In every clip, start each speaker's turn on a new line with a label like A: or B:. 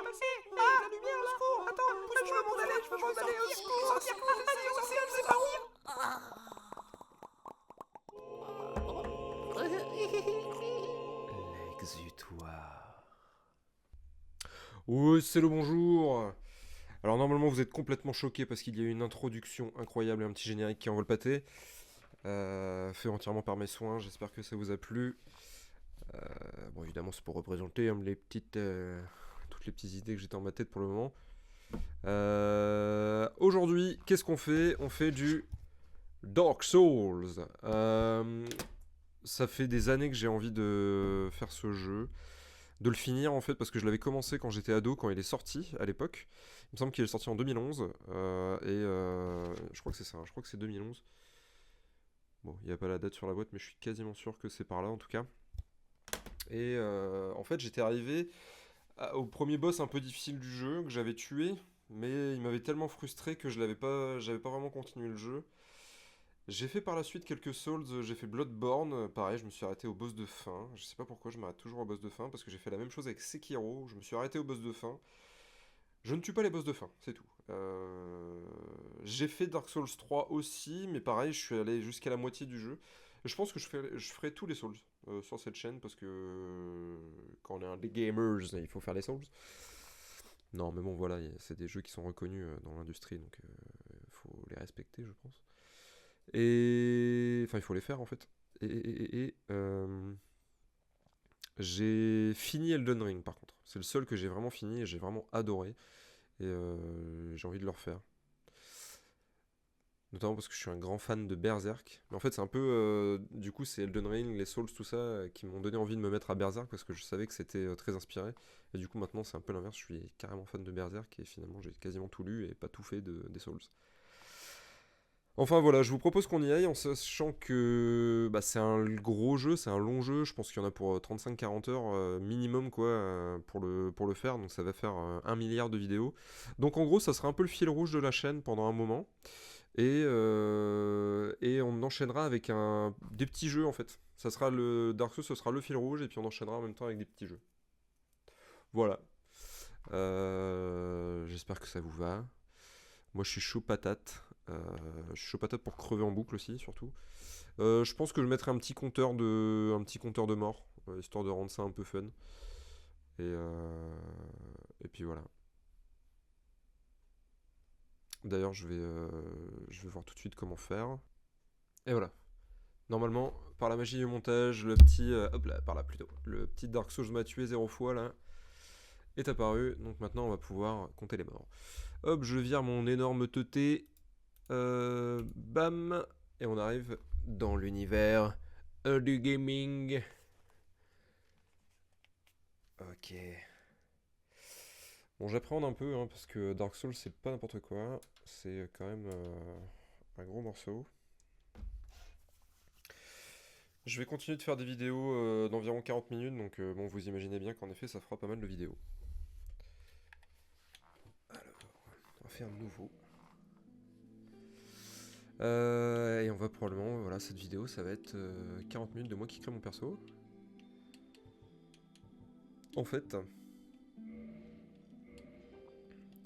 A: la lumière, au secours. Attends, je veux m'en aller, au secours. C'est par où? L'exutoire. Oui, c'est le bonjour. Alors normalement vous êtes complètement choqués parce qu'il y a eu une introduction incroyable et un petit générique qui envole le pâté. Fait entièrement par mes soins, j'espère que ça vous a plu. Bon évidemment c'est pour représenter toutes les petites idées que j'étais en ma tête pour le moment. Aujourd'hui, qu'est-ce qu'on fait? On fait du Dark Souls. Ça fait des années que j'ai envie de faire ce jeu, de le finir en fait, parce que je l'avais commencé quand j'étais ado, quand il est sorti à l'époque. Il me semble qu'il est sorti en 2011, je crois que c'est ça, je crois que c'est 2011. Bon, il n'y a pas la date sur la boîte, mais je suis quasiment sûr que c'est par là en tout cas. Et en fait, j'étais arrivé au premier boss un peu difficile du jeu, que j'avais tué, mais il m'avait tellement frustré que j'avais pas vraiment continué le jeu. J'ai fait par la suite quelques Souls, j'ai fait Bloodborne, pareil, je me suis arrêté au boss de fin. Je sais pas pourquoi je m'arrête toujours au boss de fin, parce que j'ai fait la même chose avec Sekiro, je me suis arrêté au boss de fin. Je ne tue pas les boss de fin, c'est tout. J'ai fait Dark Souls 3 aussi, mais pareil, je suis allé jusqu'à la moitié du jeu. Je pense que je ferai tous les Souls sur cette chaîne, parce que quand on est un des gamers, il faut faire les Souls. Non, mais bon, voilà, c'est des jeux qui sont reconnus dans l'industrie, donc il faut les respecter, je pense. Et enfin, il faut les faire en fait. J'ai fini Elden Ring par contre. C'est le seul que j'ai vraiment fini et j'ai vraiment adoré. Et j'ai envie de le refaire. Notamment parce que je suis un grand fan de Berserk. Mais en fait, c'est un peu. Du coup, c'est Elden Ring, les Souls, tout ça, qui m'ont donné envie de me mettre à Berserk parce que je savais que c'était très inspiré. Et du coup, maintenant, c'est un peu l'inverse. Je suis carrément fan de Berserk et finalement, j'ai quasiment tout lu et pas tout fait des Souls. Enfin voilà, je vous propose qu'on y aille en sachant que bah, c'est un gros jeu, c'est un long jeu, je pense qu'il y en a pour 35-40 heures minimum quoi pour le faire, donc ça va faire 1 milliard de vidéos. Donc en gros ça sera un peu le fil rouge de la chaîne pendant un moment, et on enchaînera avec des petits jeux en fait. Ça sera le Dark Souls, ce sera le fil rouge, et puis on enchaînera en même temps avec des petits jeux. Voilà. J'espère que ça vous va. Moi je suis chaud patate. Je suis chaud patate pour crever en boucle aussi, surtout. Je pense que je mettrai un petit compteur de mort, histoire de rendre ça un peu fun. Et puis voilà. D'ailleurs, je vais voir tout de suite comment faire. Et voilà. Normalement, par la magie du montage, hop là, par là plutôt. Le petit Dark Souls m'a tué 0 fois là. Est apparu. Donc maintenant, on va pouvoir compter les morts. Hop, je vire mon énorme teuté. Bam. Et on arrive dans l'univers du gaming. Ok. Bon, j'appréhende un peu, hein, parce que Dark Souls, c'est pas n'importe quoi. C'est quand même un gros morceau. Je vais continuer de faire des vidéos d'environ 40 minutes, donc bon, vous imaginez bien qu'en effet, ça fera pas mal de vidéos. Alors, on va faire nouveau. Et on va probablement, voilà, cette vidéo, ça va être 40 minutes de moi qui crée mon perso. En fait,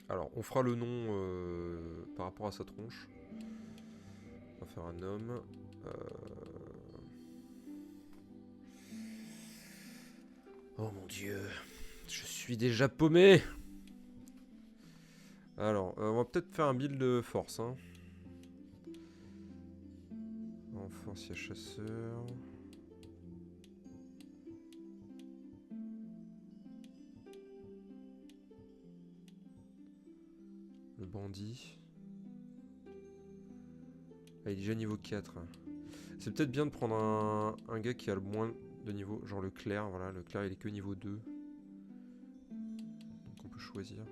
A: alors on fera le nom par rapport à sa tronche. On va faire un homme. Oh mon dieu, je suis déjà paumé. Alors, on va peut-être faire un build force. Hein. En force, il y a chasseur. Le bandit. Ah, il est déjà niveau 4. C'est peut-être bien de prendre un gars qui a le moins de niveau. Genre le clerc, voilà. Le clerc, il est que niveau 2. Donc on peut choisir.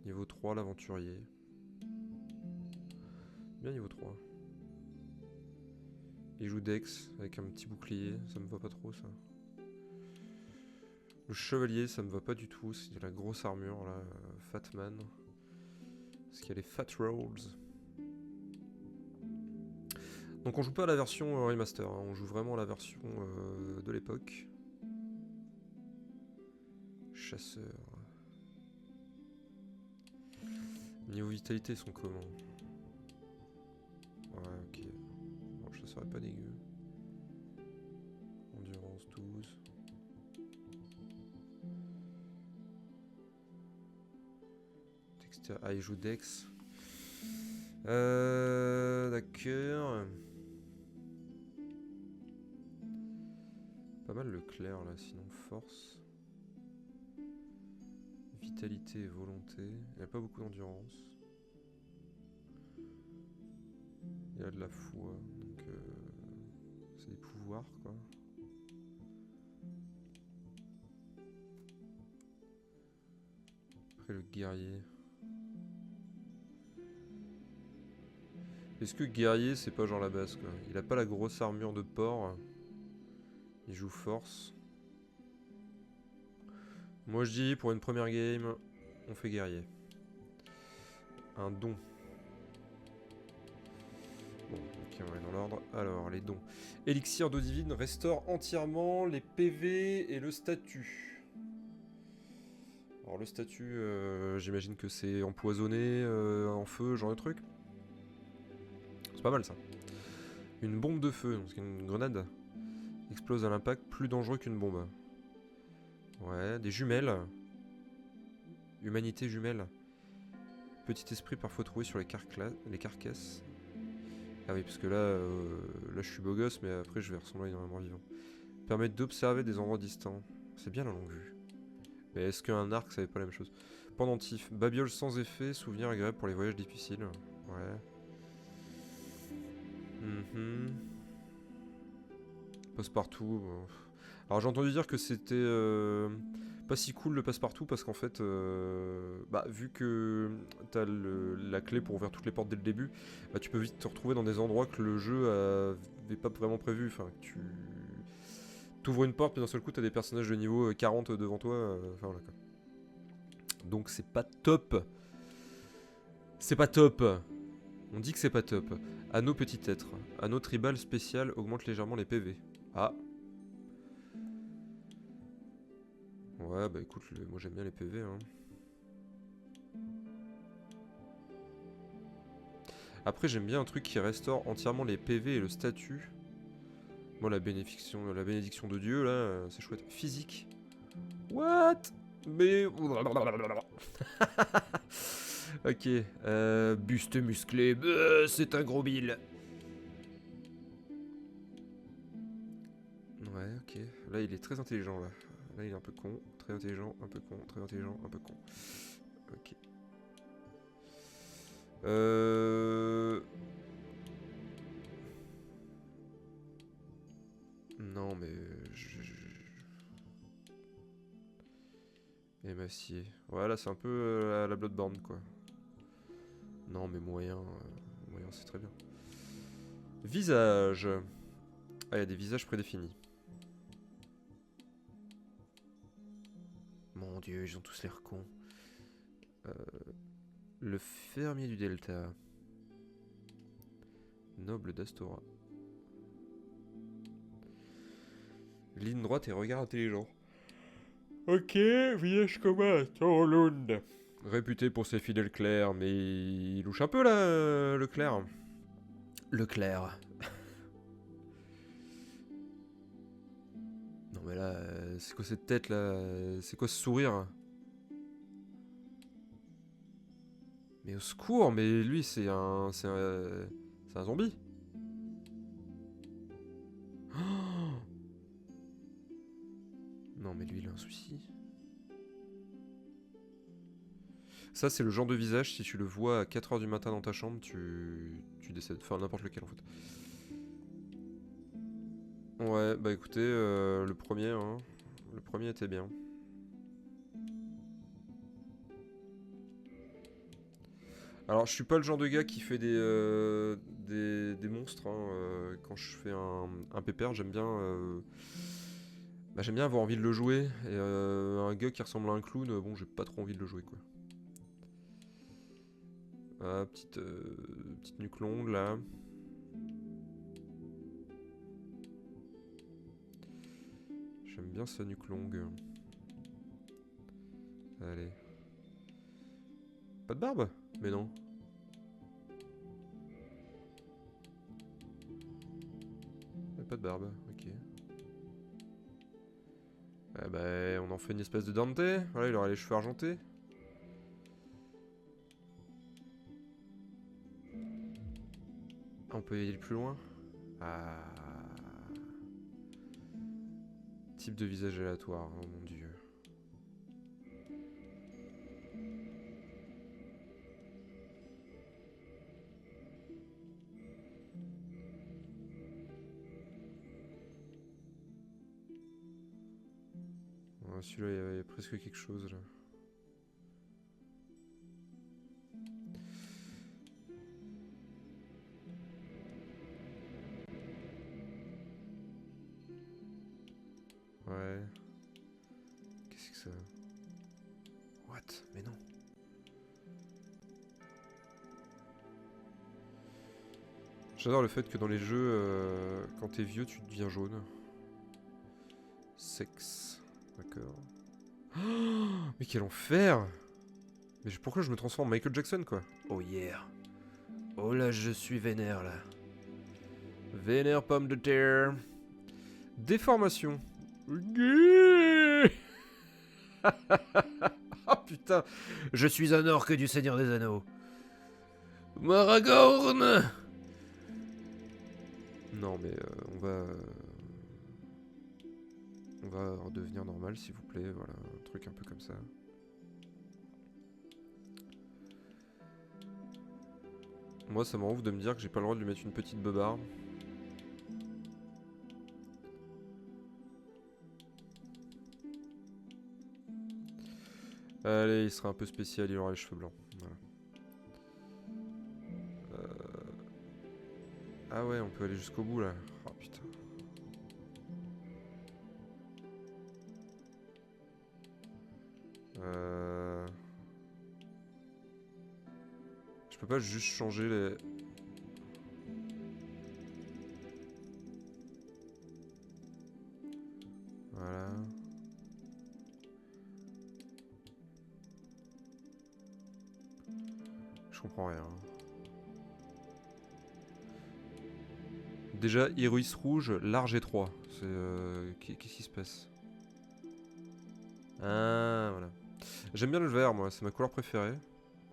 A: Niveau 3, l'aventurier. Bien niveau 3. Il joue Dex avec un petit bouclier. Ça me va pas trop, ça. Le chevalier, ça me va pas du tout. C'est la grosse armure, là. Fatman. Parce qu'il y a les Fat Rolls. Donc on joue pas à la version remaster, hein, on joue vraiment à la version de l'époque. Chasseur. Niveau vitalité, ils sont comment? Ouais, ok. Bon, ça serait pas dégueu. Endurance 12. Ah, il joue Dex. D'accord. Pas mal le clair là, sinon force. Vitalité et volonté. Il n'y a pas beaucoup d'endurance. Il y a de la foi, donc c'est des pouvoirs quoi. Après le guerrier. Est-ce que guerrier c'est pas genre la base quoi? Il a pas la grosse armure de porc. Il joue force. Moi je dis pour une première game, on fait guerrier. Un don. Bon, ok, on est dans l'ordre. Alors, les dons. Élixir d'eau divine restaure entièrement les PV et le statut. Alors le statut, j'imagine que c'est empoisonné, en feu, genre de truc. C'est pas mal ça. Une bombe de feu, donc une grenade. Explose à l'impact, plus dangereux qu'une bombe. Ouais, des jumelles. Humanité jumelle. Petit esprit parfois trouvé sur les carcasses. Ah oui, parce que là, là je suis beau gosse, mais après je vais ressembler à un mort vivant. Permet d'observer des endroits distants. C'est bien la longue vue. Mais est-ce qu'un arc, ça n'est pas la même chose? Pendentif. Babiole sans effet, souvenir agréable pour les voyages difficiles. Ouais. Passe-partout. Alors j'ai entendu dire que c'était pas si cool le passe-partout parce qu'en fait, bah, vu que t'as la clé pour ouvrir toutes les portes dès le début, bah, tu peux vite te retrouver dans des endroits que le jeu avait pas vraiment prévu. Enfin, tu t'ouvres une porte, puis d'un seul coup t'as des personnages de niveau 40 devant toi. Enfin voilà quoi. Donc c'est pas top. C'est pas top. On dit que c'est pas top. Anneau petit être. Anneau tribal spécial augmente légèrement les PV. Ah. Ouais, bah écoute, moi j'aime bien les PV. Hein. Après, j'aime bien un truc qui restaure entièrement les PV et le statut. Moi, la bénédiction de Dieu, là, c'est chouette. Physique. What? Mais... ok. Buste musclé. C'est un gros bill. Ouais, ok. Là, il est très intelligent, là. Là, il est un peu con. Très intelligent, un peu con. Très intelligent, un peu con. Ok. Non, mais... Émacié. Voilà, c'est un peu la Bloodborne, quoi. Non, mais moyen... moyen, c'est très bien. Visage. Ah, il y a des visages prédéfinis. Mon dieu, ils ont tous l'air cons. Le fermier du Delta. Noble d'Astora. Ligne droite et regard intelligent. Ok, visage commun, Torlund. Réputé pour ses fidèles clercs, mais il louche un peu là, le clerc. Le clerc. Non mais là, c'est quoi cette tête là? C'est quoi ce sourire? Mais au secours, mais lui c'est un... C'est un zombie. Oh, non mais lui il a un souci. Ça c'est le genre de visage, si tu le vois à 4h du matin dans ta chambre, tu décèdes. Enfin n'importe lequel en fait. Ouais, bah écoutez, le premier, hein. Le premier était bien. Alors je suis pas le genre de gars qui fait des monstres, hein. Quand je fais un pépère, j'aime bien... bah, j'aime bien avoir envie de le jouer. Et un gars qui ressemble à un clown, bon j'ai pas trop envie de le jouer quoi. Ah, petite nuque longue là. J'aime bien sa nuque longue. Allez. Pas de barbe? Mais non. Il a pas de barbe, ok. Ah bah, on en fait une espèce de Dante. Voilà, il aura les cheveux argentés. On peut y aller plus loin. Ah. Type de visage aléatoire, oh mon dieu. Ouais, celui-là, il y a presque quelque chose là. Ouais. Qu'est-ce que ça? What? Mais non. J'adore le fait que dans les jeux, quand t'es vieux, tu deviens jaune. Sexe. D'accord. Oh, mais quel enfer! Mais pourquoi je me transforme en Michael Jackson, quoi? Oh yeah. Oh là, je suis vénère, là. Vénère pomme de terre. Déformation. Oh putain. Je suis un orque du Seigneur des Anneaux. Maragorn. Non mais on va redevenir normal s'il vous plaît, voilà, un truc un peu comme ça. Moi ça m'en ouf de me dire que j'ai pas le droit de lui mettre une petite beubare. Allez, il sera un peu spécial, il aura les cheveux blancs. Voilà. Ah ouais, on peut aller jusqu'au bout là. Oh putain. Je peux pas juste changer les... Voilà. Je comprends rien. Déjà, iris rouge, large étroit. C'est... Qu'est-ce qui se passe? Ah, voilà. J'aime bien le vert, moi, c'est ma couleur préférée.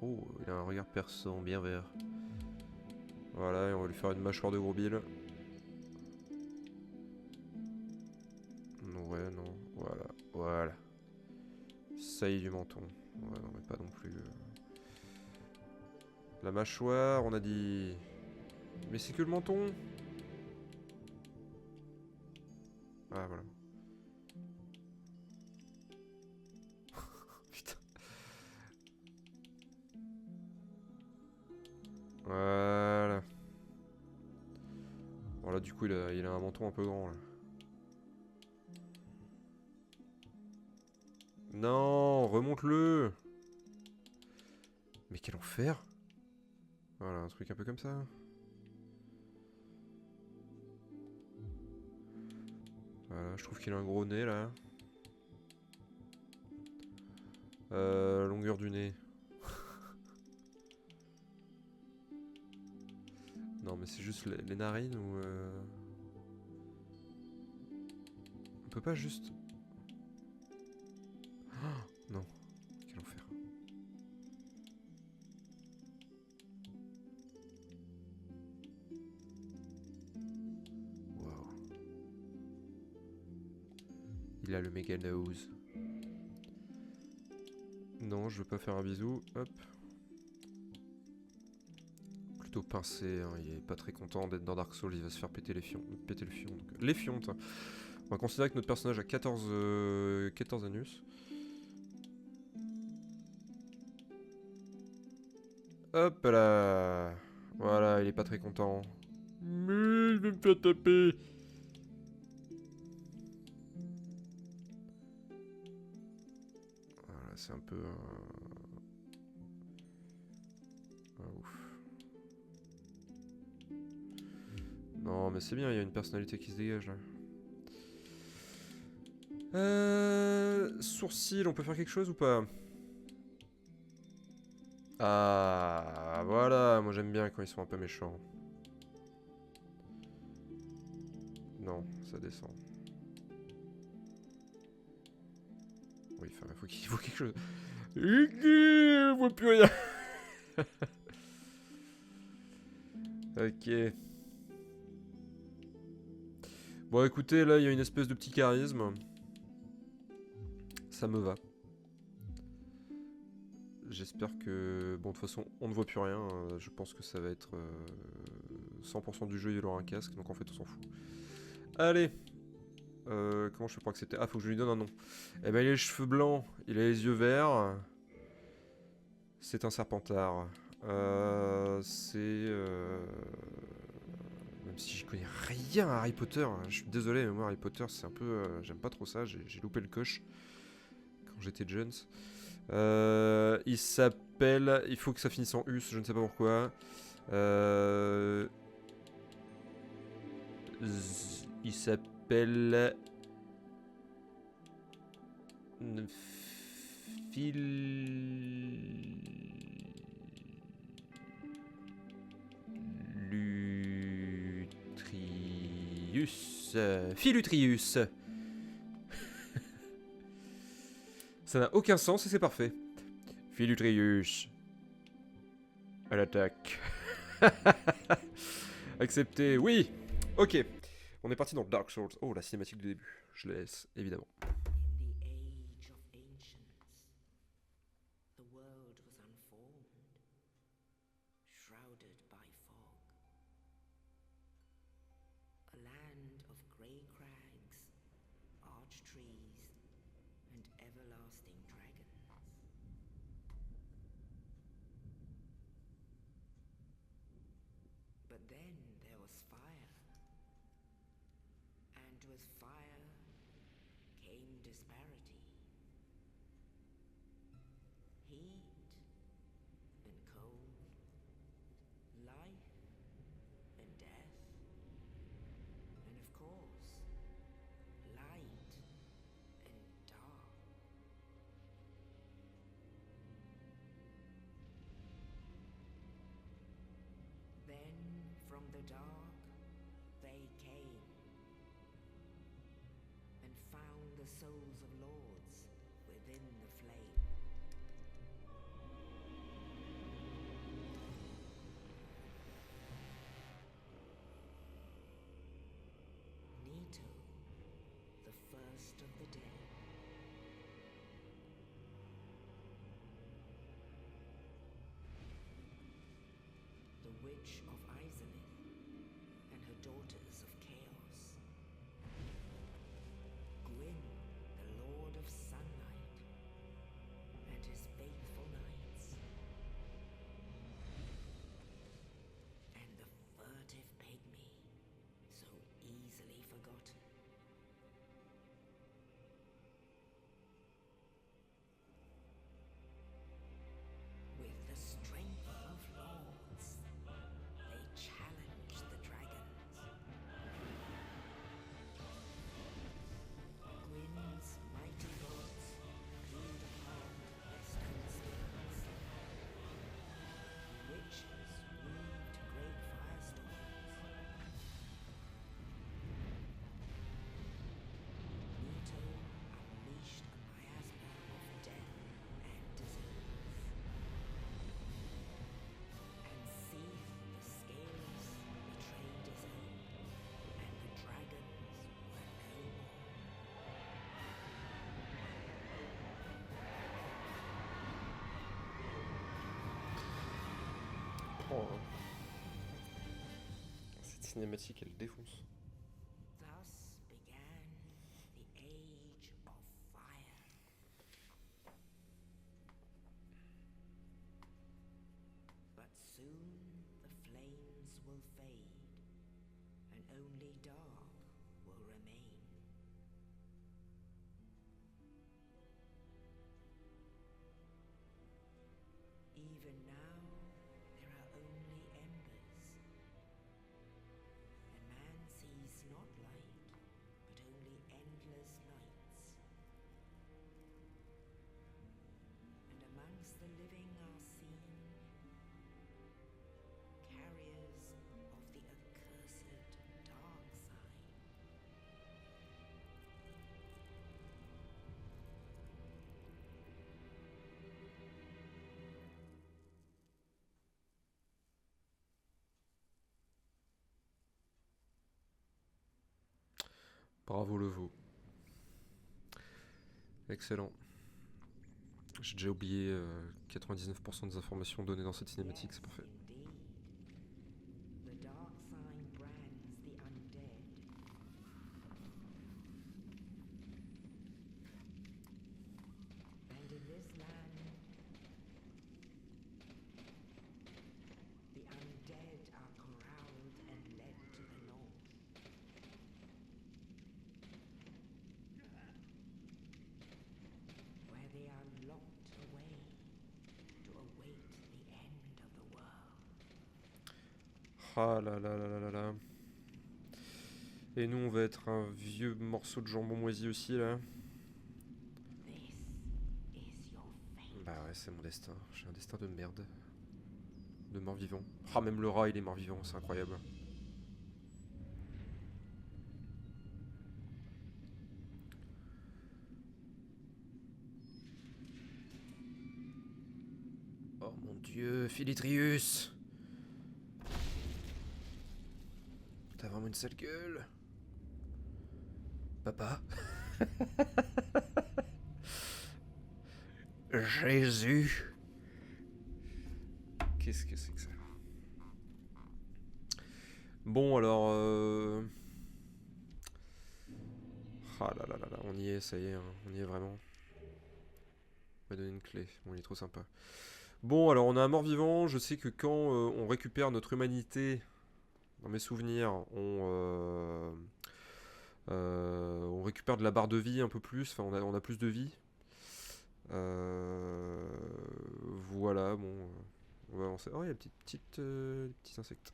A: Oh, il a un regard perçant, bien vert. Voilà, et on va lui faire une mâchoire de gros bill. Ouais, non, voilà, voilà. Saillie du menton. Ouais, non, mais pas non plus. La mâchoire, on a dit... Mais c'est que le menton. Ah, voilà. Putain. Voilà. Bon, là, du coup, il a un menton un peu grand, là. Non, remonte-le. Mais quel enfer. Voilà, un truc un peu comme ça. Voilà, je trouve qu'il a un gros nez, là. Longueur du nez. Non, mais c'est juste les narines ou... On peut pas juste... Oh, non, quel enfer. Waouh. Il a le méga nose. Non, je veux pas faire un bisou. Hop. Plutôt pincé, hein. Il est pas très content d'être dans Dark Souls, il va se faire péter les fions. Péter le fion. Donc... Les fiontes. On va considérer que notre personnage a 14 anus. Hop là. Voilà, il est pas très content. Mais je vais me faire taper. Voilà, c'est un peu... ouf. Non, mais c'est bien, il y a une personnalité qui se dégage là. Sourcils, on peut faire quelque chose ou pas? Ah, voilà, moi j'aime bien quand ils sont un peu méchants. Non, ça descend. Oui, enfin, il faut quelque chose. Je vois plus rien. Ok. Bon, écoutez, là, il y a une espèce de petit charisme. Ça me va. J'espère que... Bon, de toute façon, on ne voit plus rien. Je pense que ça va être... 100% du jeu, il aura un casque, donc en fait, on s'en fout. Allez. Comment je fais pour accepter? Ah, faut que je lui donne un nom. Eh ben, il a les cheveux blancs, il a les yeux verts. C'est un serpentard. C'est... Même si j'y connais rien à Harry Potter, hein, je suis désolé, mais moi Harry Potter c'est un peu... j'aime pas trop ça, j'ai loupé le coche quand j'étais jeune. Il s'appelle... Il faut que ça finisse en us, je ne sais pas pourquoi. Il s'appelle... Philutrius. Ça n'a aucun sens et c'est parfait. Philutrius. À l'attaque. Accepté, oui. Ok. On est parti dans Dark Souls. Oh, la cinématique du début. Je la laisse, évidemment.
B: But then there was fire, and with fire came disparity, heat and cold, life and death, and of course, light and dark. Then from the dark they came and found the souls of lords within the flame. Nito, the first of the dead. The Witch of Izalith and her daughters of chaos. Gwyn, the Lord of Sunlight, and his faithful knights. And the furtive pygmy, so easily forgotten. With the strength of lords, they challenged the dragons. Gwyn's mighty rods glued upon their stone spears. Witches weaved great firestorms. Nito unleashed a miasma of death and disease. And Seath the Scaleless betrayed his own, and the dragons were no more.
A: Oh. Cette cinématique, elle défonce.
B: Thus began the Age of Fire. But soon the flames will fade, and only dark will remain. Even now, there are only embers. And man sees not light, but only endless nights. And amongst the living are seen
A: Bravo le veau. Excellent. J'ai déjà oublié 99% des informations données dans cette cinématique, c'est parfait.
B: Indeed. The dark sign brands the undead. And in this land, the undead are corralled and led to the north. Where they are locked away to await the end of the world.
A: Ah là là là là là là. Et nous, on va être un vieux morceau de jambon moisi aussi, là.
B: This is your fate.
A: Bah ouais, c'est mon destin. J'ai un destin de merde. De mort-vivant. Ah, même le rat, il est mort-vivant, c'est incroyable. Oh mon dieu, Philitrius! T'as vraiment une sale gueule. Papa? Jésus! Qu'est-ce que c'est que ça? Bon, alors... Ah là là là là, on y est, ça y est, hein, on y est vraiment. On m'a donné une clé, bon, il est trop sympa. Bon, alors on a un mort-vivant, je sais que quand on récupère notre humanité, dans mes souvenirs, on récupère de la barre de vie un peu plus, enfin on a plus de vie. Voilà, bon, on va avancer. Oh, il y a des petits insectes.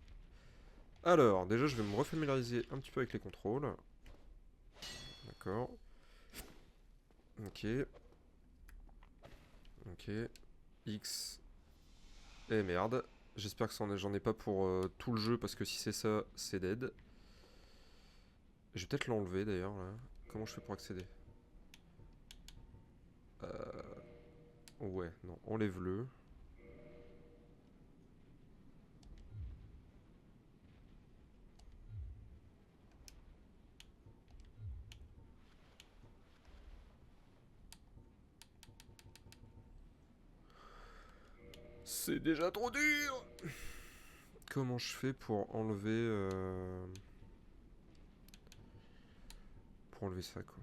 A: Alors, déjà je vais me refamiliariser un petit peu avec les contrôles. D'accord. Ok. Ok. X. Et merde. J'espère que j'en ai pas pour tout le jeu, parce que si c'est ça, c'est dead. Je vais peut-être l'enlever d'ailleurs, là. Comment je fais pour accéder? Ouais, non, enlève-le. C'est déjà trop dur! Comment je fais pour enlever... Pour enlever ça, quoi.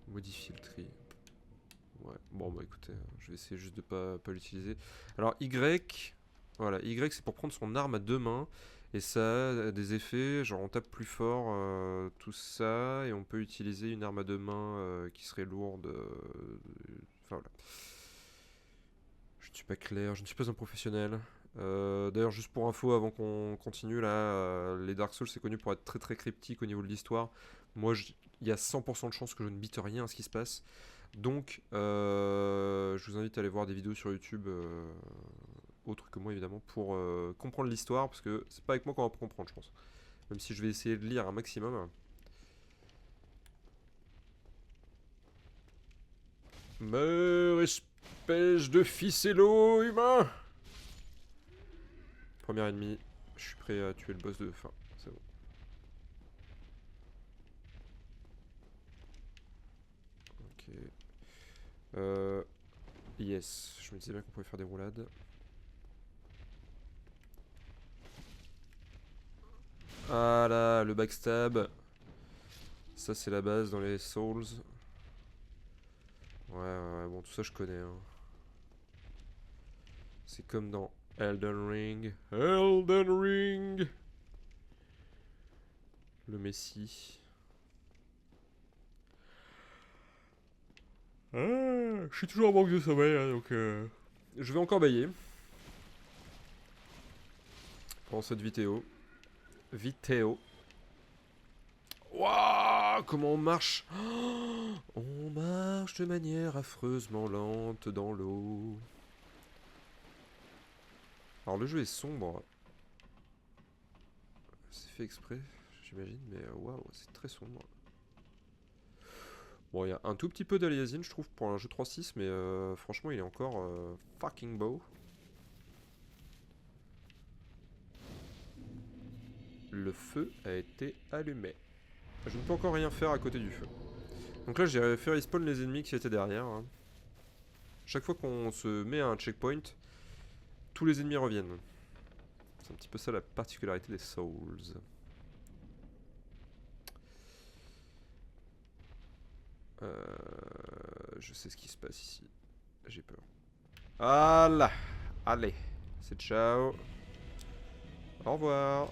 A: Modifier le tri. Ouais, bon bah écoutez, je vais essayer juste de pas l'utiliser. Alors Y, voilà, Y c'est pour prendre son arme à deux mains. Et ça a des effets, genre on tape plus fort, tout ça, et on peut utiliser une arme à deux mains qui serait lourde. Enfin voilà. Je ne suis pas clair, je ne suis pas un professionnel. D'ailleurs, juste pour info, avant qu'on continue, là, les Dark Souls, c'est connu pour être très très cryptique au niveau de l'histoire. Moi, il y a 100% de chances que je ne bite rien à ce qui se passe. Donc, je vous invite à aller voir des vidéos sur YouTube, autres que moi évidemment, pour comprendre l'histoire, parce que c'est pas avec moi qu'on va comprendre, je pense. Même si je vais essayer de lire un maximum. Meurs, espèce de ficello humain! Premier ennemi, je suis prêt à tuer le boss de fin, c'est bon. Ok. Yes, je me disais bien qu'on pouvait faire des roulades. Ah là, le backstab. Ça c'est la base dans les Souls. Ouais, bon tout ça je connais. Hein. C'est comme dans Elden Ring. Elden Ring! Le Messie. Ah, je suis toujours en manque de sommeil, hein, donc je vais encore bailler. Pendant cette vidéo. Waouh, comment on marche? Oh, on marche de manière affreusement lente dans l'eau. Alors le jeu est sombre. C'est fait exprès, j'imagine, mais waouh, c'est très sombre. Bon, il y a un tout petit peu d'aliasing, je trouve, pour un jeu 3.6, mais franchement, il est encore fucking beau. Le feu a été allumé. Je ne peux encore rien faire à côté du feu. Donc là j'ai fait respawn les ennemis qui étaient derrière. Hein. Chaque fois qu'on se met à un checkpoint, tous les ennemis reviennent. C'est un petit peu ça la particularité des Souls. Je sais ce qui se passe ici. J'ai peur. Voilà. Allez. C'est ciao. Au revoir.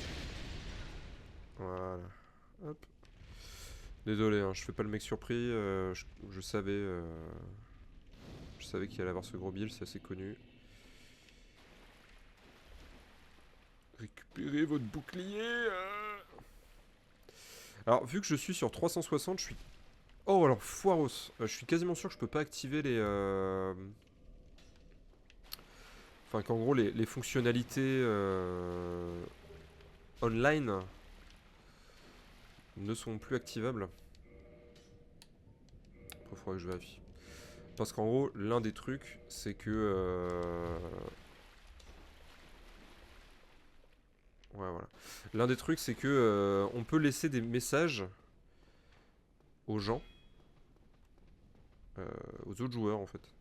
A: Voilà. Hop. Désolé, hein, je fais pas le mec surpris. Je savais qu'il allait avoir ce gros build, c'est assez connu. Récupérez votre bouclier. Alors, vu que je suis sur 360, je suis... Oh, alors, foiros. Je suis quasiment sûr que je peux pas activer les... Enfin, qu'en gros, les fonctionnalités online ne sont plus activables. Après, il faudrait que je vérifie. Parce qu'en gros, l'un des trucs, c'est que... Ouais, voilà. L'un des trucs, c'est que on peut laisser des messages aux gens, aux autres joueurs en fait.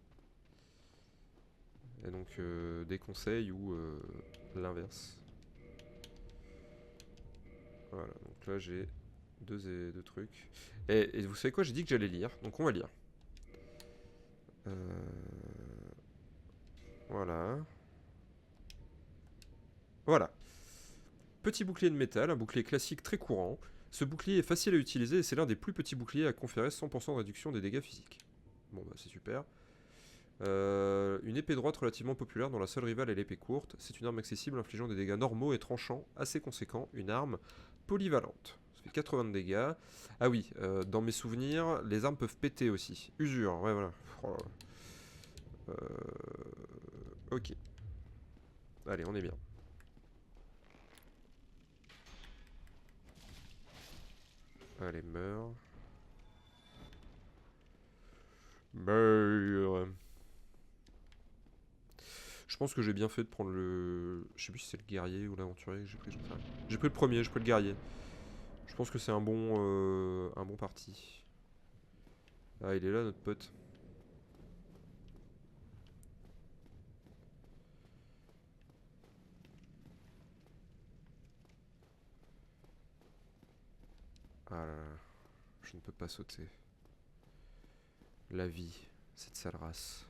A: Et donc des conseils ou l'inverse. Voilà, donc là j'ai deux trucs. Et vous savez quoi, j'ai dit que j'allais lire, donc on va lire. Voilà. Voilà. Petit bouclier de métal, un bouclier classique très courant. Ce bouclier est facile à utiliser et c'est l'un des plus petits boucliers à conférer 100% de réduction des dégâts physiques. Bon bah c'est super. Une épée droite relativement populaire dont la seule rivale est l'épée courte. C'est une arme accessible infligeant des dégâts normaux et tranchants assez conséquents. Une arme polyvalente. Ça fait 80 de dégâts. Ah oui, dans mes souvenirs, les armes peuvent péter aussi. Usure, ouais voilà. Oh là là. Ok. Allez, on est bien. Allez, meurs. Meurs. Je pense que j'ai bien fait de prendre le... Je sais plus si c'est le guerrier ou l'aventurier que j'ai pris. J'ai pris le premier, j'ai pris le guerrier. Je pense que c'est un bon parti. Ah, il est là, notre pote. Ah là là. Je ne peux pas sauter. La vie, cette sale race.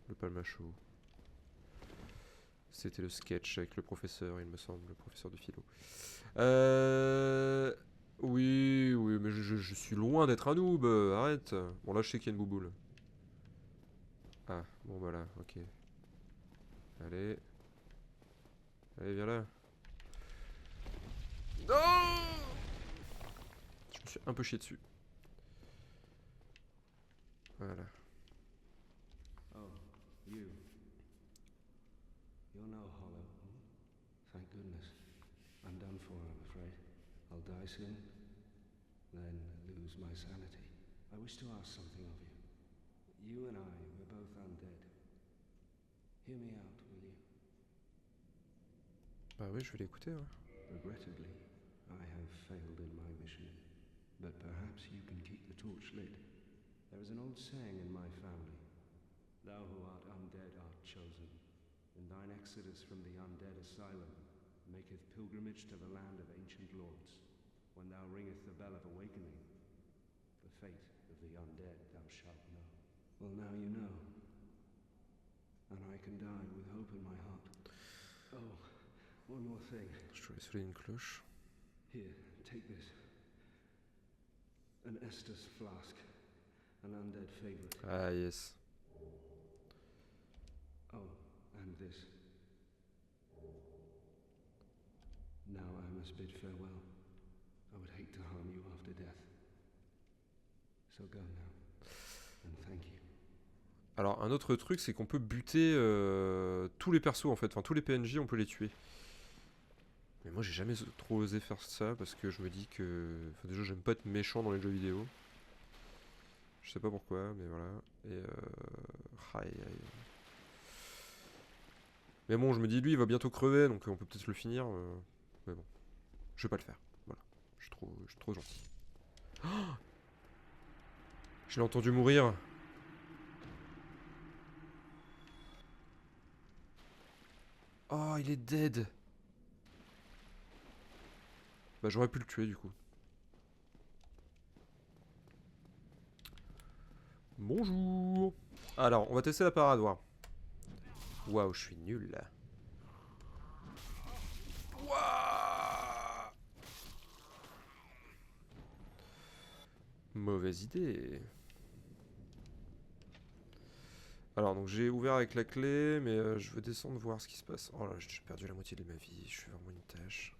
A: Le palmacho. C'était le sketch avec le professeur, il me semble, le professeur de philo. Oui, oui, mais je suis loin d'être un noob, arrête. Bon, là, je sais qu'il y a une bouboule. Ah, bon, bah là, ok. Allez. Allez, viens là. Non! Je me suis un peu chié dessus. Voilà.
C: Oh, you. You're no hollow. Thank goodness. I'm done for, I'm afraid. I'll die soon, then lose my sanity. I wish to ask something of you. You and I, we're both undead. Hear me out, will you?
A: Bah oui, je vais l'écouter, ouais.
C: Regrettably, I have failed in my mission, but perhaps you can keep the torch lit. There is an old saying in my family. Thou who art undead art chosen, and thine exodus from the undead asylum maketh pilgrimage to the land of ancient lords. When thou ringeth the bell of awakening, the fate of the undead thou shalt know. Well, now you know, and I can die with hope in my heart. Oh, one more thing.
A: Je vais sonner une cloche.
C: Here, take this. An Estus flask, an undead favorite.
A: Ah, yes.
C: Oh, and this. Now I must bid farewell. I would hate to harm you after death. So go now, and thank you.
A: Alors, un autre truc, c'est qu'on peut buter tous les persos en fait. Enfin, tous les PNJ, on peut les tuer. Mais moi, j'ai jamais trop osé faire ça parce que je me dis que. Enfin, déjà, j'aime pas être méchant dans les jeux vidéo. Je sais pas pourquoi, mais voilà. Et. Aïe, aïe. Mais bon, je me dis, lui, il va bientôt crever, donc on peut peut-être le finir. Mais bon, je vais pas le faire. Voilà, je suis trop gentil. Je l'ai entendu mourir. Oh, il est dead. Bah, j'aurais pu le tuer, du coup. Bonjour. Alors, on va tester la parade, voir. Waouh, je suis nul, là. Waouh. Mauvaise idée. Alors, donc j'ai ouvert avec la clé, mais je veux descendre voir ce qui se passe. Oh là, j'ai perdu la moitié de ma vie, je suis vraiment une tâche.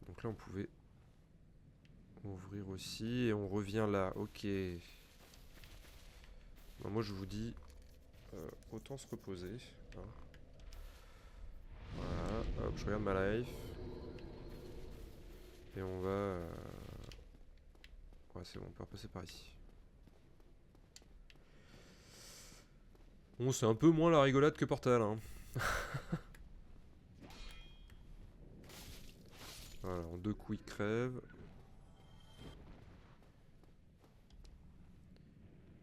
A: Donc là, on pouvait ouvrir aussi, et on revient là, ok. Bah, moi, je vous dis, autant se reposer. Hein. Voilà, hop, je regarde ma life. Et on va... Ouais, c'est bon, on peut repasser par ici. Bon, c'est un peu moins la rigolade que Portal, hein. Voilà, en 2 coups, il crève.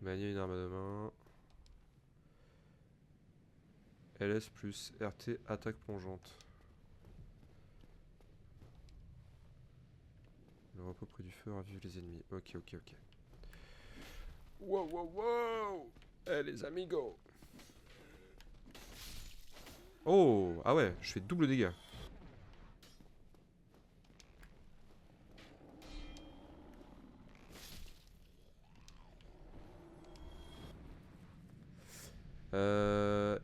A: Manier une arme à deux mains. LS plus RT, attaque plongeante. Le repos près du feu ravive les ennemis. Ok, ok, ok. Wow, wow, wow. Eh les amigos. Oh, ah ouais, je fais double dégâts.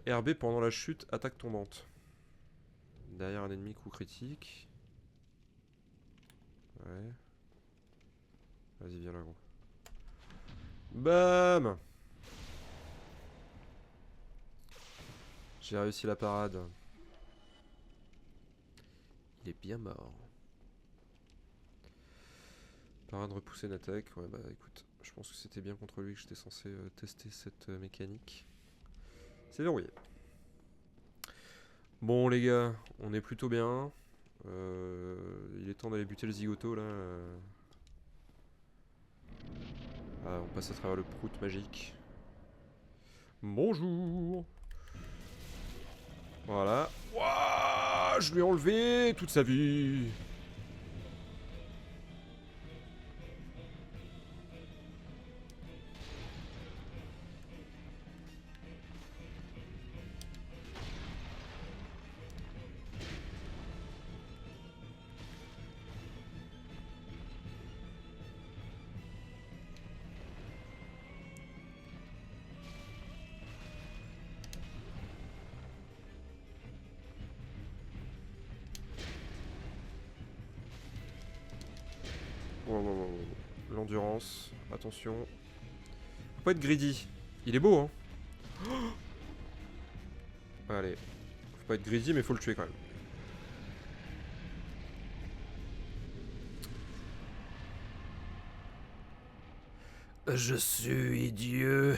A: RB pendant la chute, attaque tombante. Derrière un ennemi, coup critique. Ouais. Vas-y, viens là, gros. Bam! J'ai réussi la parade. Il est bien mort. Parade repousser une attaque. Ouais, bah écoute, je pense que c'était bien contre lui que j'étais censé tester cette mécanique. C'est verrouillé. Bon, les gars, on est plutôt bien. Il est temps d'aller buter le zigoto là. Ah, on passe à travers le prout magique. Bonjour. Voilà. Ouah, je lui ai enlevé toute sa vie. Wow, wow, wow, wow. L'endurance, attention. Faut pas être greedy. Il est beau, hein. Allez. Faut pas être greedy, mais faut le tuer quand même. Je suis Dieu.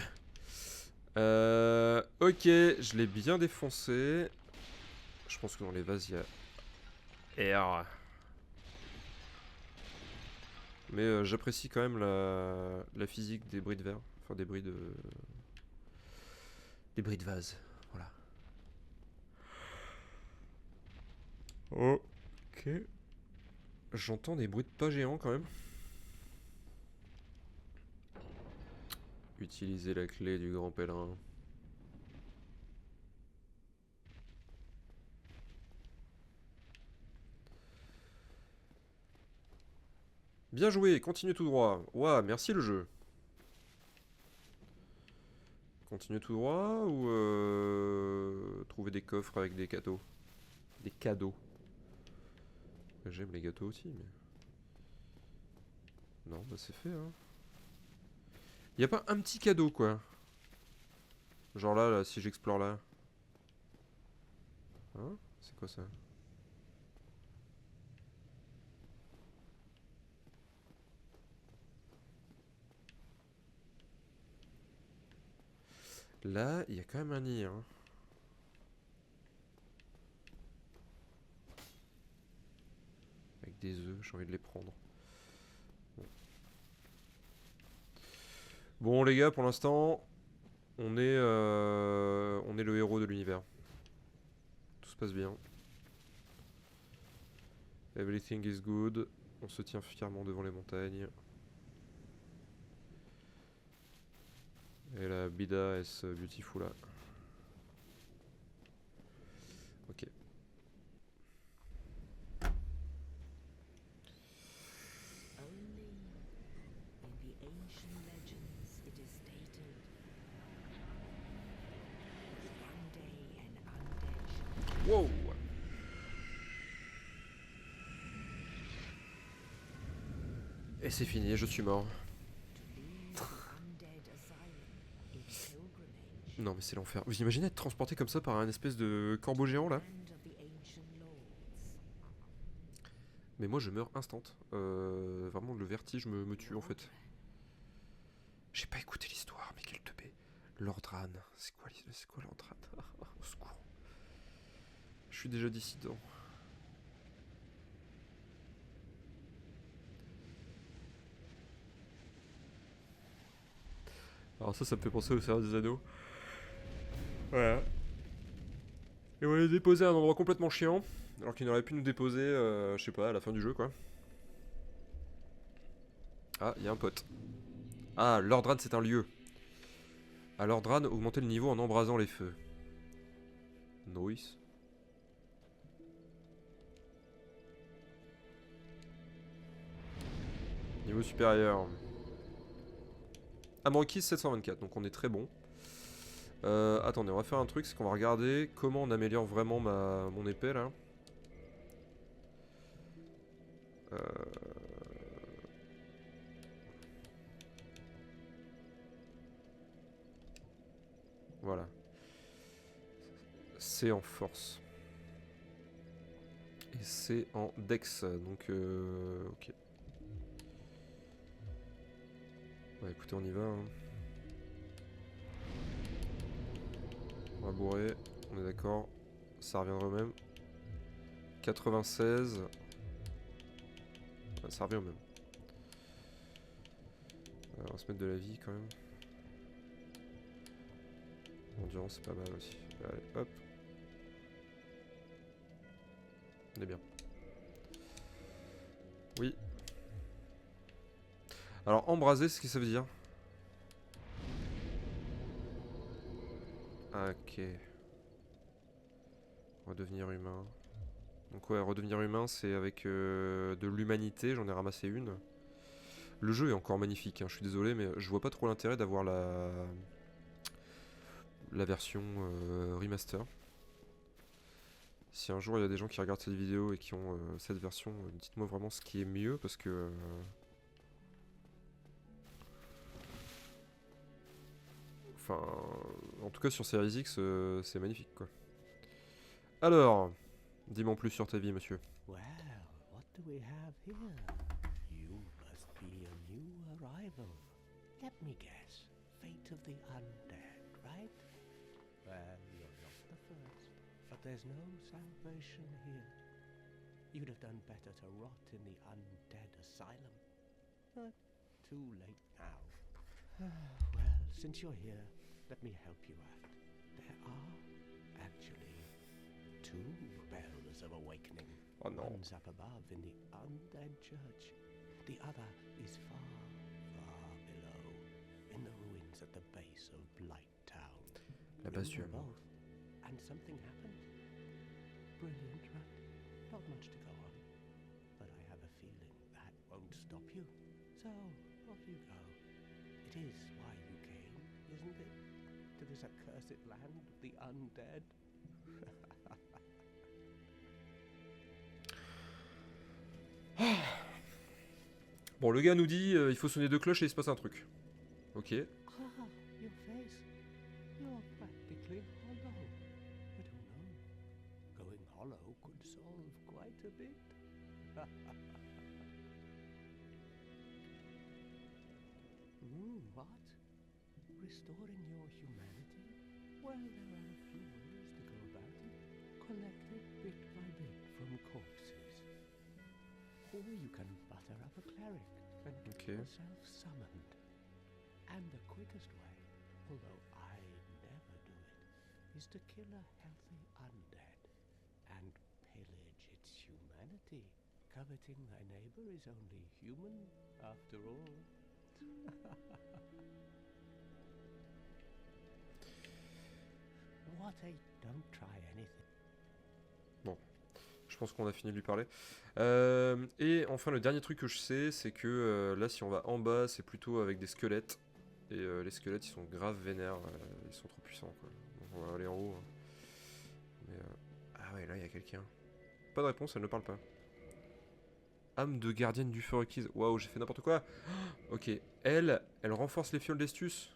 A: Ok, je l'ai bien défoncé. Je pense que dans les vases, il y a R. Mais j'apprécie quand même la physique des bris de verre. Enfin, des bris de... Des bris de vase. Voilà. Ok. J'entends des bruits de pas géants quand même. Utiliser la clé du grand pèlerin. Bien joué, continue tout droit. Ouah, merci le jeu. Continue tout droit ou trouver des coffres avec des cadeaux. Des cadeaux. J'aime les gâteaux aussi, mais... Non, bah c'est fait, hein. Y a pas un petit cadeau, quoi. Genre là, si j'explore là. Hein? C'est quoi ça? Là, il y a quand même un nid. Hein. Avec des œufs, j'ai envie de les prendre. Bon les gars, pour l'instant, on est le héros de l'univers. Tout se passe bien. Everything is good. On se tient fièrement devant les montagnes. Et la bida est beautiful là. Ok.
B: Only in the ancient legends it is stated that one day an undead shall
A: Wow. Et c'est fini, je suis mort.
B: to leave the undead asylum in pilgrimage
A: Non mais c'est l'enfer. Vous imaginez être transporté comme ça par un espèce de corbeau géant là?
B: land of the ancient lords.
A: Mais moi je meurs instant. Vraiment le vertige me tue en fait. J'ai pas écouté l'histoire, mais quel teubé. Lordran, c'est quoi Lordran? Au secours. Je suis déjà dissident. Alors ça me fait penser au Seigneur des Anneaux. Voilà. Et on va les déposer à un endroit complètement chiant, alors qu'il aurait pu nous déposer, je sais pas, à la fin du jeu quoi. Ah, il y a un pote. Ah, Lordran c'est un lieu. À Lordran, augmenter le niveau en embrasant les feux. Noise. Niveau supérieur. Amorkis 724, donc on est très bon. Attendez, on va faire un truc, c'est qu'on va regarder comment on améliore vraiment mon épée là. Voilà. C'est en force. Et c'est en dex, donc ok. Bah écoutez, on y va. Hein. On va bourrer, on est d'accord. Ça reviendra au même. 96. Ouais, ça revient au même. On va se mettre de la vie quand même. Endurance c'est pas mal aussi. Allez, hop. On est bien. Oui. Alors embraser, c'est ce que ça veut dire. Ok. Redevenir humain. Donc ouais, redevenir humain, c'est avec de l'humanité. J'en ai ramassé une. Le jeu est encore magnifique, hein, je suis désolé, mais je vois pas trop l'intérêt d'avoir la version remaster. Si un jour il y a des gens qui regardent cette vidéo et qui ont cette version, dites-moi vraiment ce qui est mieux, parce que... Enfin, en tout cas sur Series X, c'est magnifique quoi. Alors, dis-moi en plus sur ta vie, monsieur.
D: Well, what do we have here? You must be a new arrival. Let me guess. Fate of the undead, right? Well, you're not the first, but there's no salvation here. You'd have done better to rot in the undead asylum. But too late now. Well, since you're here, let me help you out. There are actually two bells of awakening.
A: Oh non.
D: One's up above in the undead church. The other is far, far below, in the ruins at the base of Blight Town.
A: La base du
D: You were
A: hameau.
D: both, and something happened. Brilliant, right? Not much to go on. But I have a feeling that won't stop you. So, off you go. It is why you came, isn't it? To this accursed land of the undead?
A: Bon, le gars nous dit il faut sonner deux cloches et il se passe un truc. Ok.
D: Ah, your face. You're practically hollow. I don't know. Going hollow could solve quite a bit. What? Restoring your humanity? Well, there are a few ways to go about it. Collected bit by bit from corpses. Or you can butter up a cleric and get
A: Okay.
D: yourself summoned. And the quickest way, although I never do it, is to kill a healthy undead and pillage its humanity. Coveting thy neighbor is only human, after all. What a don't try anything.
A: Je pense qu'on a fini de lui parler. Et enfin, le dernier truc que je sais, c'est que là, si on va en bas, c'est plutôt avec des squelettes. Et les squelettes, ils sont grave vénères. Ils sont trop puissants, quoi. Donc on va aller en haut. Hein. Mais, ah ouais, là, il y a quelqu'un. Pas de réponse, elle ne parle pas. Âme de gardienne du feu requise. Waouh, j'ai fait n'importe quoi. Ok, elle renforce les fioles d'estus.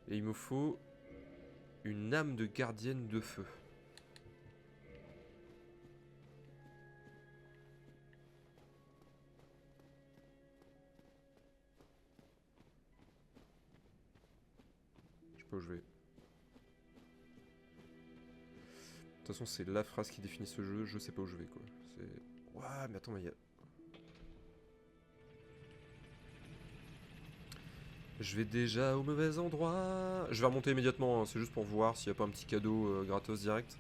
A: Et il me faut une âme de gardienne de feu. Je sais pas où je vais. De toute façon, c'est la phrase qui définit ce jeu. Je sais pas où je vais, quoi. C'est... Ouah, mais attends, mais il y a... Je vais déjà au mauvais endroit. Je vais remonter immédiatement, hein. C'est juste pour voir s'il n'y a pas un petit cadeau gratos direct.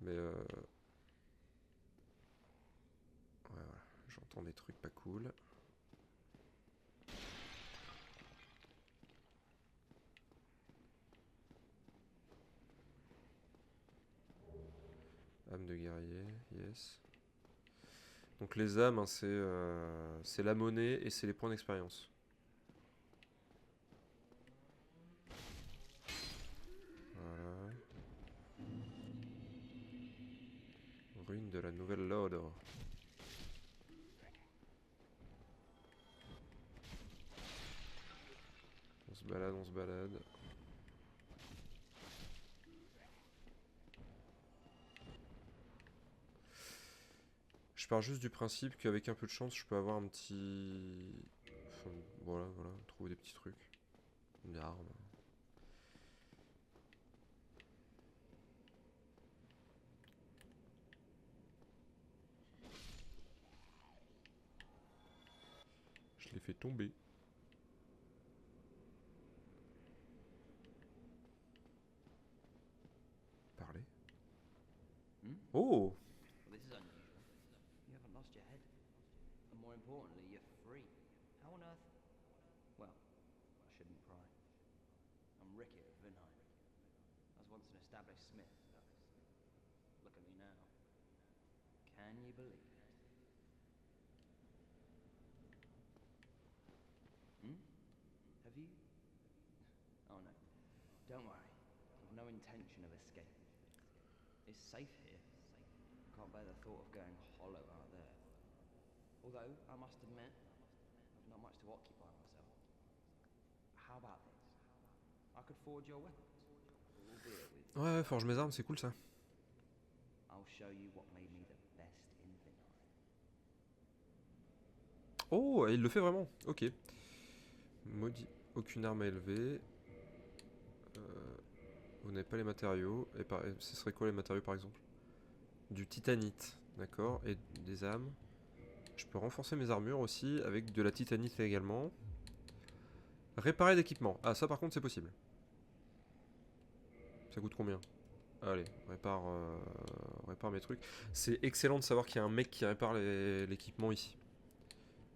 A: Mais ouais, voilà. J'entends des trucs pas cool. Âme de guerrier, yes. Donc les âmes, hein, c'est la monnaie et c'est les points d'expérience. Voilà. Ruine de la nouvelle Lord. On se balade, on se balade. Je pars juste du principe qu'avec un peu de chance, je peux avoir un petit... Enfin, voilà, trouver des petits trucs. Une arme. Je l'ai fait tomber. Parler. Oh!
E: Well, this is unusual. You haven't lost your head. And more importantly, you're free. How on earth? Well, I shouldn't pry. I'm Rickett of Vinheim. I was once an established smith, but look at me now. Can you believe it? Have you? Oh no. Don't worry. I've no intention of escaping. It's safe here. Can't bear the thought of going hollow out there. Although, I must admit, I've not much to occupy myself. How about this? I could forge your weapons, albeit with...
A: Ouais, forge mes armes, c'est cool ça.
E: I'll show you what made me the best in Vinheim.
A: Oh, il le fait vraiment. Ok. Maudit. Aucune arme à élever. Vous n'avez pas les matériaux. Et ce serait quoi les matériaux par exemple? Du titanite. D'accord. Et des âmes. Je peux renforcer mes armures aussi avec de la titanite également. Réparer d'équipement. Ah, ça par contre c'est possible. Ça coûte combien? Allez, répare mes trucs. C'est excellent de savoir qu'il y a un mec qui répare l'équipement ici.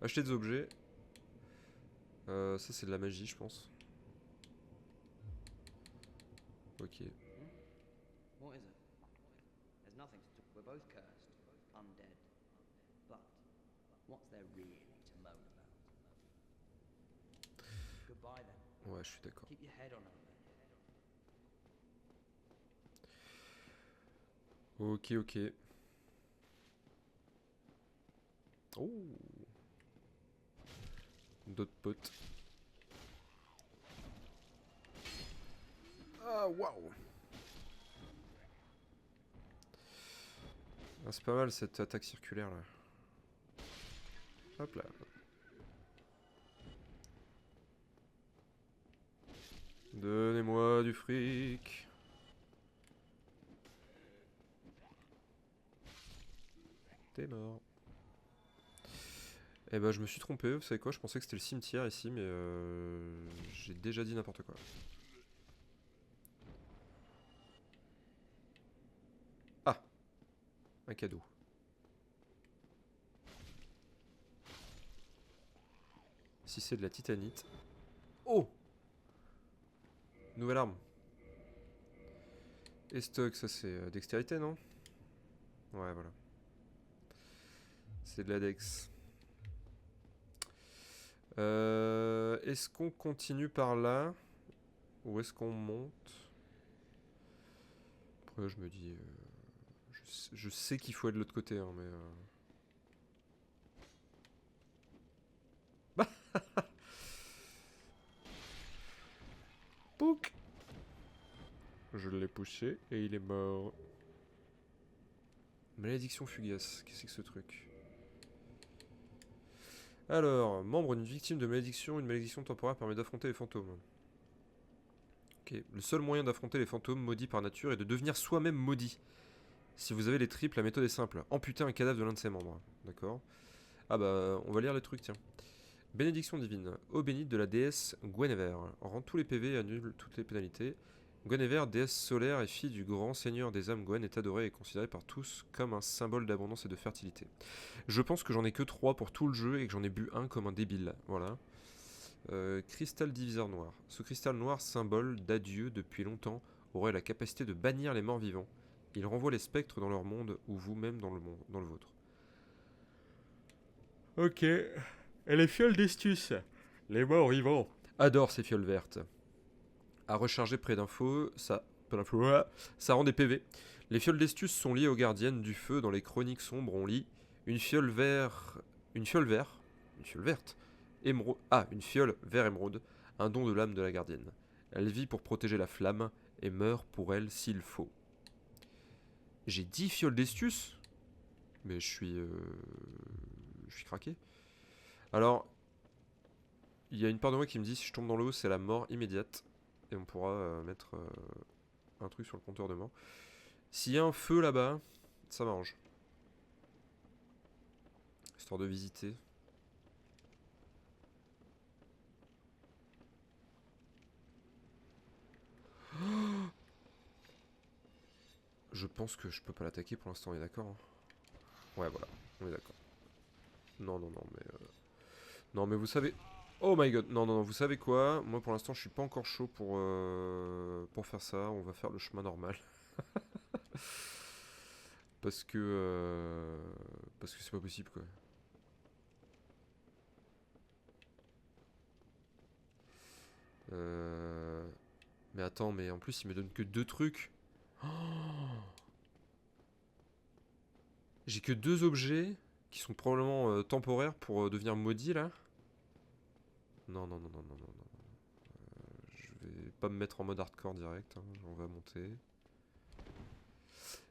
A: Acheter des objets. Ça c'est de la magie je pense. Ok.
E: What is it? There's nothing to... We're both cursed, undead. But, what's there really to moan about? Goodbye then.
A: Ouais, je suis d'accord.
E: Keep your head on over.
A: Ok, ok. Oh. D'autres potes. Ah, waouh. Ah, c'est pas mal cette attaque circulaire là. Hop là. Donnez-moi du fric. T'es mort. Eh ben je me suis trompé, vous savez quoi, je pensais que c'était le cimetière ici, mais j'ai déjà dit n'importe quoi. Ah, un cadeau. Si c'est de la titanite. Oh! Nouvelle arme. Et stock, ça c'est dextérité, non? Ouais, voilà. C'est de la dex. Est-ce qu'on continue par là? Ou est-ce qu'on monte? Après, je me dis... je sais qu'il faut être de l'autre côté, hein, mais... Pouc! Je l'ai poussé et il est mort. Malédiction fugace, qu'est-ce que c'est que ce truc? Alors, membre d'une victime de malédiction, une malédiction temporaire permet d'affronter les fantômes. Ok, le seul moyen d'affronter les fantômes maudits par nature est de devenir soi-même maudit. Si vous avez les triples, la méthode est simple. Amputer un cadavre de l'un de ses membres. D'accord. Ah bah, on va lire les trucs, tiens. Bénédiction divine. Eau bénite de la déesse Guinevere. Rend tous les PV et annule toutes les pénalités. Guinevere, déesse solaire et fille du grand seigneur des âmes Gwen, est adorée et considérée par tous comme un symbole d'abondance et de fertilité. Je pense que j'en ai que 3 pour tout le jeu et que j'en ai bu un comme un débile. Voilà. Cristal diviseur noir. Ce cristal noir, symbole d'adieu depuis longtemps, aurait la capacité de bannir les morts vivants. Il renvoie les spectres dans leur monde ou vous-même dans le vôtre. Ok. Et les fioles d'estus. Les morts vivants. Adore ces fioles vertes. À recharger près d'un feu, ça rend des PV. Les fioles d'estus sont liées aux gardiennes du feu. Dans les chroniques sombres, on lit une fiole verte, une fiole vert émeraude, un don de l'âme de la gardienne. Elle vit pour protéger la flamme et meurt pour elle s'il faut. J'ai 10 fioles d'estus, mais je suis craqué. Alors, il y a une part de moi qui me dit si je tombe dans l'eau, c'est la mort immédiate. Et on pourra mettre un truc sur le compteur de mort. S'il y a un feu là-bas, ça m'arrange. Histoire de visiter. Je pense que je peux pas l'attaquer pour l'instant, on est d'accord, hein. Ouais, voilà, on est d'accord. Non, mais... Non, mais vous savez... Oh my god, non, vous savez quoi? Moi, pour l'instant, je suis pas encore chaud pour faire ça. On va faire le chemin normal. Parce que c'est pas possible, quoi. Mais attends, mais en plus, il me donne que 2 trucs. Oh, j'ai que 2 objets qui sont probablement temporaires pour devenir maudit, là. Non. Je vais pas me mettre en mode hardcore direct, hein. On va monter.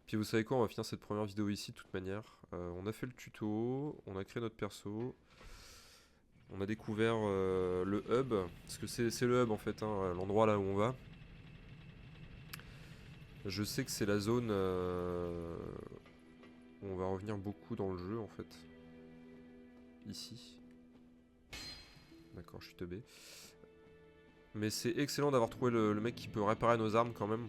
A: Puis vous savez quoi, on va finir cette première vidéo ici de toute manière. On a fait le tuto, on a créé notre perso. On a découvert le hub, parce que c'est le hub en fait, hein, l'endroit là où on va. Je sais que c'est la zone où on va revenir beaucoup dans le jeu en fait. Ici. D'accord, je suis teubé. Mais c'est excellent d'avoir trouvé le mec qui peut réparer nos armes quand même.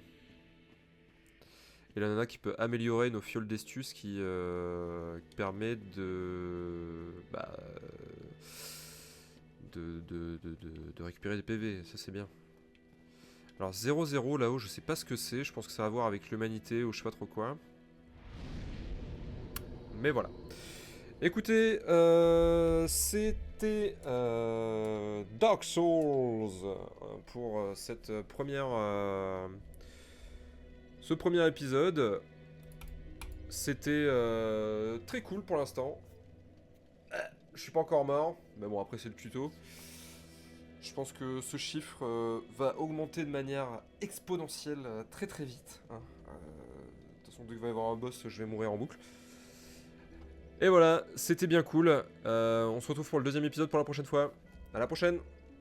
A: Et la nana qui peut améliorer nos fioles d'estus qui permet de récupérer des PV, ça c'est bien. Alors 0-0 là-haut, je sais pas ce que c'est, je pense que ça a à voir avec l'humanité ou je sais pas trop quoi. Mais voilà. Écoutez, c'était Dark Souls pour cette ce premier épisode. C'était très cool pour l'instant. Je suis pas encore mort, mais bon après c'est le tuto. Je pense que ce chiffre va augmenter de manière exponentielle très très vite, hein. De toute façon dès qu'il va y avoir un boss, je vais mourir en boucle. Et voilà, c'était bien cool. On se retrouve pour le deuxième épisode pour la prochaine fois. À la prochaine!